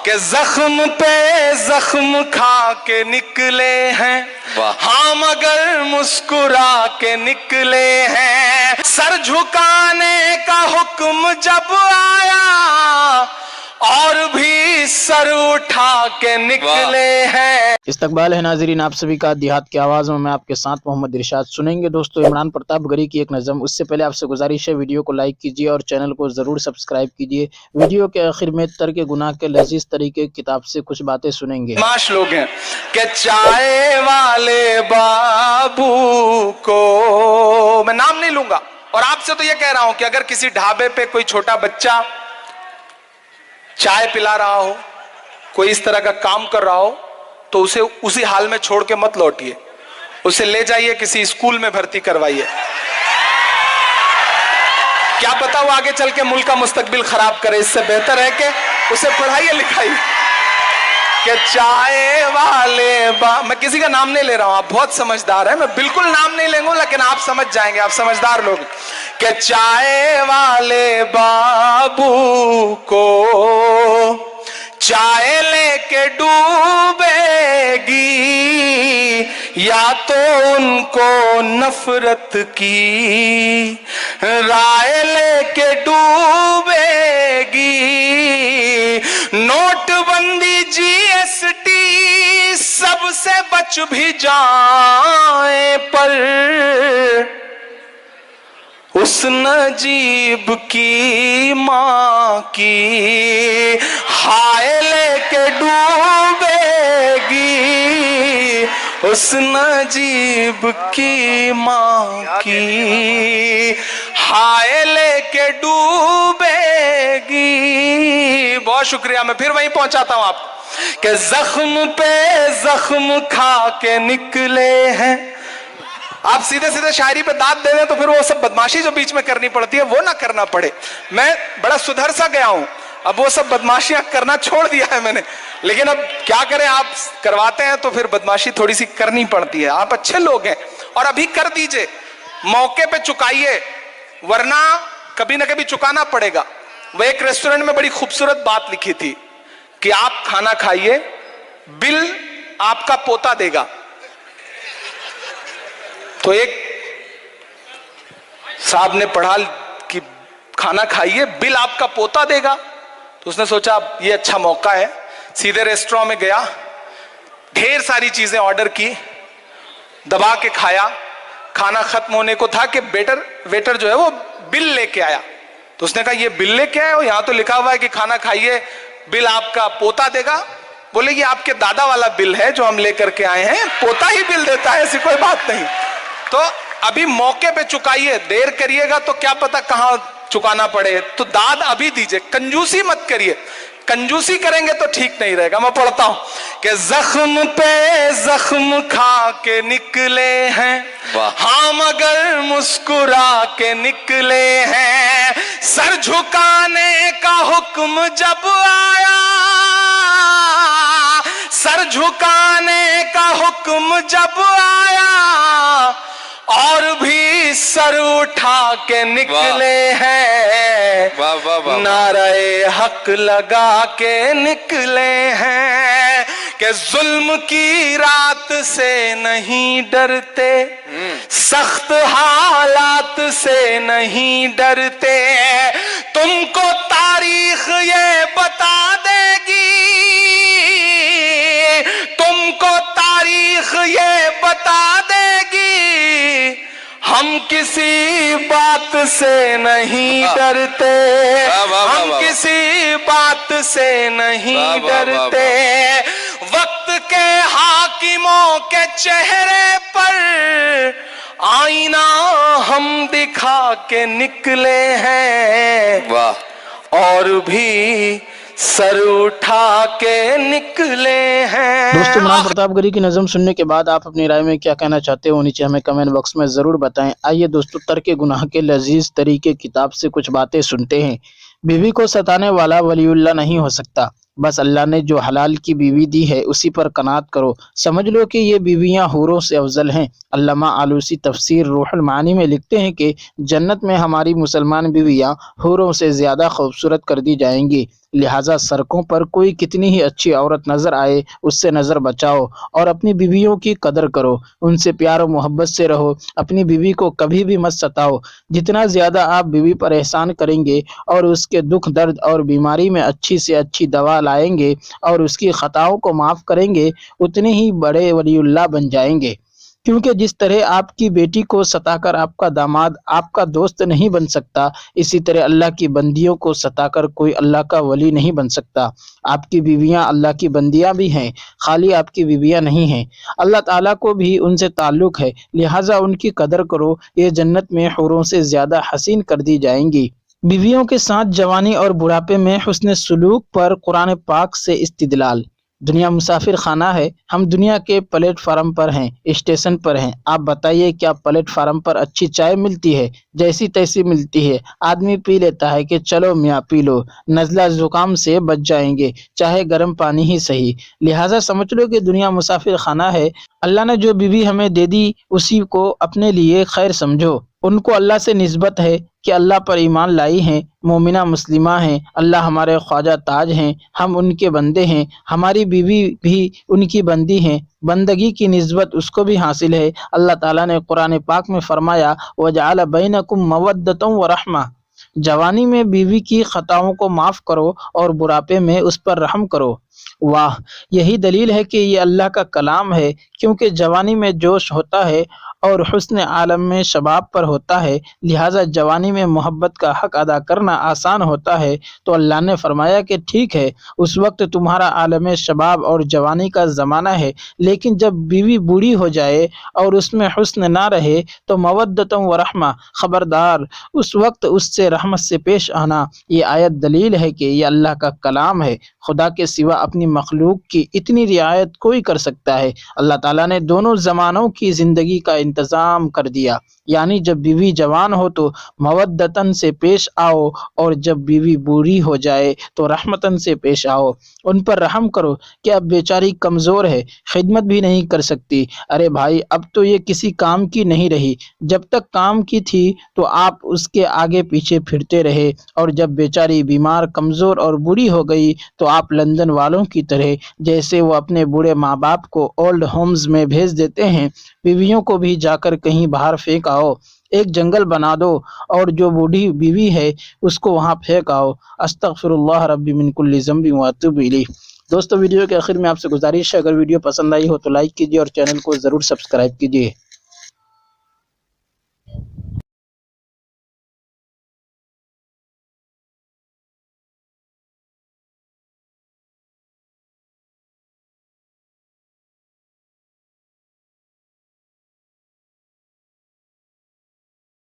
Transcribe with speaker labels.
Speaker 1: کہ زخم پہ زخم کھا کے نکلے ہیں ہم مگر مسکرا کے نکلے ہیں، سر جھکانے کا حکم جب آیا اور بھی سر اٹھا کے نکلے ہیں۔
Speaker 2: استقبال ہے ناظرین آپ سبھی کا دیہات کی آواز میں آپ کے ساتھ محمد ارشاد سنیں گے دوستو عمران پرتاپ گری کی ایک نظم۔ اس سے پہلے آپ سے گزارش ہے ویڈیو کو لائک کیجئے اور چینل کو ضرور سبسکرائب کیجئے۔ ویڈیو کے آخر میں ترک گناہ کے لذیذ طریقے کتاب سے کچھ باتیں سنیں گے۔
Speaker 1: معاش لوگ ہیں کہ چائے والے بابو کو، میں نام نہیں لوں گا، اور آپ سے تو یہ کہہ رہا ہوں کہ اگر کسی ڈھابے پہ کوئی چھوٹا بچہ چائے پلا رہا ہو، کوئی اس طرح کا کام کر رہا ہو، تو اسے اسی حال میں چھوڑ کے مت لوٹیے، اسے لے جائیے کسی اسکول میں بھرتی کروائیے، کیا پتا وہ آگے چل کے ملک کا مستقبل خراب کرے، اس سے بہتر ہے کہ اسے پڑھائیے لکھائیے۔ کہ چائے والے میں کسی کا نام نہیں لے رہا ہوں، آپ بہت سمجھدار ہیں، میں بالکل نام نہیں لیں گا لیکن آپ سمجھ جائیں گے، آپ سمجھدار لوگ۔ کہ چائے والے بابو کو چائے لے کے ڈوبے گی، یا تو ان کو نفرت کی رائے لے کے ڈوبے گی، نوٹ بندی جی ایس ٹی سب سے بچ بھی جائیں پر اس نجیب کی ماں کی ہائے لے کے ڈوبے گی، اس نجیب کی ماں کی ہائے لے کے ڈوبے گی۔ بہت شکریہ، میں پھر وہیں پہنچاتا ہوں آپ کو کہ زخم پہ زخم کھا کے نکلے ہیں۔ آپ سیدھے سیدھے شاعری پہ داد دے دیں تو پھر وہ سب بدماشی جو بیچ میں کرنی پڑتی ہے وہ نہ کرنا پڑے۔ میں بڑا سدھر سا گیا ہوں، اب وہ سب بدماشیاں کرنا چھوڑ دیا ہے میں نے، لیکن اب کیا کریں، آپ کرواتے ہیں تو پھر بدماشی تھوڑی سی کرنی پڑتی ہے۔ آپ اچھے لوگ ہیں اور ابھی کر دیجئے، موقع پہ چکائیے ورنہ کبھی نہ کبھی چکانا پڑے گا۔ وہ ایک ریسٹورنٹ میں بڑی خوبصورت بات لکھی تھی کہ آپ کھانا کھائیے، بل آپ کا پوتا دے گا۔ تو ایک صاحب نے پڑھا کہ کھانا کھائیے، بل آپ کا پوتا دے گا، تو اس نے سوچا یہ اچھا موقع ہے، سیدھے ریسٹوران میں گیا، ڈھیر ساری چیزیں آرڈر کی، دبا کے کھایا، کھانا ختم ہونے کو تھا کہ ویٹر جو ہے وہ بل لے کے آیا، تو اس نے کہا یہ بل لے کے آیا ہو، یہاں تو لکھا ہوا ہے کہ کھانا کھائیے بل آپ کا پوتا دے گا۔ بولے یہ آپ کے دادا والا بل ہے جو ہم لے کر کے آئے ہیں، پوتا ہی بل دیتا ہے، ایسی کوئی بات نہیں۔ تو ابھی موقع پہ چکائیے، دیر کریے گا تو کیا پتا کہاں چکانا پڑے، تو داد ابھی دیجئے، کنجوسی مت کریے، کنجوسی کریں گے تو ٹھیک نہیں رہے گا۔ میں پڑھتا ہوں کہ زخم پہ زخم کھا کے نکلے ہیں ہم مگر مسکرا کے نکلے ہیں، سر جھکانے کا حکم جب آیا، سر جھکانے کا حکم جب آیا اور بھی سر اٹھا کے نکلے ہیں، نعرہ حق لگا کے نکلے ہیں، کہ ظلم کی رات سے نہیں ڈرتے، سخت حالات سے نہیں ڈرتے، تم کو تاریخ یہ بتا دے گی، تم کو تاریخ یہ بتا دے گی، ہم کسی بات سے نہیں ڈرتے، ہم کسی بات سے نہیں ڈرتے، وقت کے حاکموں کے چہرے پر آئینہ ہم دکھا کے نکلے ہیں، اور بھی سر اٹھا کے نکلے ہیں۔
Speaker 2: دوستو عمران پرتاپ گری کی نظم سننے کے بعد آپ اپنی رائے میں کیا کہنا چاہتے ہو، نیچے ہمیں کمنٹ باکس میں ضرور بتائیں۔ آئیے دوستو ترک گناہ کے لذیذ طریقے کتاب سے کچھ باتیں سنتے ہیں۔ بیوی کو ستانے والا ولی اللہ نہیں ہو سکتا، بس اللہ نے جو حلال کی بیوی دی ہے اسی پر قناعت کرو، سمجھ لو کہ یہ بیویاں حوروں سے افضل ہیں۔ علامہ آلوسی تفسیر روح المعانی میں لکھتے ہیں کہ جنت میں ہماری مسلمان بیویاں حوروں سے زیادہ خوبصورت کر دی جائیں گی، لہٰذا سڑکوں پر کوئی کتنی ہی اچھی عورت نظر آئے اس سے نظر بچاؤ اور اپنی بیویوں کی قدر کرو، ان سے پیار و محبت سے رہو، اپنی بیوی کو کبھی بھی مت ستاؤ۔ جتنا زیادہ آپ بیوی پر احسان کریں گے اور اس کے دکھ درد اور بیماری میں اچھی سے اچھی دوا لائیں گے اور اس کی خطاؤں کو معاف کریں گے، اتنے ہی بڑے ولی اللہ بن جائیں گے۔ کیونکہ جس طرح آپ کی بیٹی کو ستا کر آپ کا داماد آپ کا دوست نہیں بن سکتا، اسی طرح اللہ کی بندیوں کو ستا کر کوئی اللہ کا ولی نہیں بن سکتا۔ آپ کی بیویاں اللہ کی بندیاں بھی ہیں، خالی آپ کی بیویاں نہیں ہیں، اللہ تعالیٰ کو بھی ان سے تعلق ہے، لہٰذا ان کی قدر کرو، یہ جنت میں حوروں سے زیادہ حسین کر دی جائیں گی۔ بیویوں کے ساتھ جوانی اور بڑھاپے میں حسن سلوک پر قرآن پاک سے استدلال۔ دنیا مسافر خانہ ہے، ہم دنیا کے پلیٹ فارم پر ہیں، اسٹیشن پر ہیں۔ آپ بتائیے کیا پلیٹ فارم پر اچھی چائے ملتی ہے؟ جیسی تیسی ملتی ہے، آدمی پی لیتا ہے کہ چلو میاں پی لو، نزلہ زکام سے بچ جائیں گے، چاہے گرم پانی ہی صحیح۔ لہٰذا سمجھ لو کہ دنیا مسافر خانہ ہے، اللہ نے جو بیوی ہمیں دے دی اسی کو اپنے لیے خیر سمجھو۔ ان کو اللہ سے نسبت ہے کہ اللہ پر ایمان لائی ہیں، مومنہ مسلمہ ہیں، اللہ ہمارے خواجہ تاج ہیں، ہم ان کے بندے ہیں، ہماری بیوی بھی ان کی بندی ہیں، بندگی کی نسبت اس کو بھی حاصل ہے۔ اللہ تعالیٰ نے قرآن پاک میں فرمایا وَجَعَلَ بَيْنَكُمْ مَوَدَّةً وَرَحْمَةً، جوانی میں بیوی کی خطاؤں کو معاف کرو اور بڑھاپے میں اس پر رحم کرو۔ واہ، یہی دلیل ہے کہ یہ اللہ کا کلام ہے، کیونکہ جوانی میں جوش ہوتا ہے اور حسن عالم میں شباب پر ہوتا ہے، لہٰذا جوانی میں محبت کا حق ادا کرنا آسان ہوتا ہے۔ تو اللہ نے فرمایا کہ ٹھیک ہے، اس وقت تمہارا عالم شباب اور جوانی کا زمانہ ہے، لیکن جب بیوی بوڑھی ہو جائے اور اس میں حسن نہ رہے تو مودۃ و رحمہ، خبردار اس وقت اس سے رحمت سے پیش آنا۔ یہ آیت دلیل ہے کہ یہ اللہ کا کلام ہے، خدا کے سوا اپنی مخلوق کی اتنی رعایت کوئی کر سکتا ہے؟ اللہ تعالیٰ نے دونوں زمانوں کی زندگی کا انتظام کر دیا، یعنی جب بیوی جوان ہو تو مودتاً سے پیش آؤ اور جب بیوی بوڑھی ہو جائے تو رحمتاً سے پیش آؤ، ان پر رحم کرو کہ اب بیچاری کمزور ہے، خدمت بھی نہیں کر سکتی۔ ارے بھائی، اب تو یہ کسی کام کی نہیں رہی، جب تک کام کی تھی تو آپ اس کے آگے پیچھے پھرتے رہے، اور جب بیچاری بیمار کمزور اور بوڑھی ہو گئی تو آپ لندن والوں کی طرح جیسے وہ اپنے بوڑھے ماں باپ کو اولڈ ہومز میں بھیج دیتے ہیں، بیویوں کو بھی جا کر کہیں باہر پھینک آؤ، ایک جنگل بنا دو اور جو بوڑھی بیوی ہے اس کو وہاں پھینک آؤ۔ استغفر اللہ ربی من کل ذنب واتوب الیہ۔ دوستو، ویڈیو کے آخر میں آپ سے گزارش ہے، اگر ویڈیو پسند آئی ہو تو لائک کیجیے اور چینل کو ضرور سبسکرائب کیجیے۔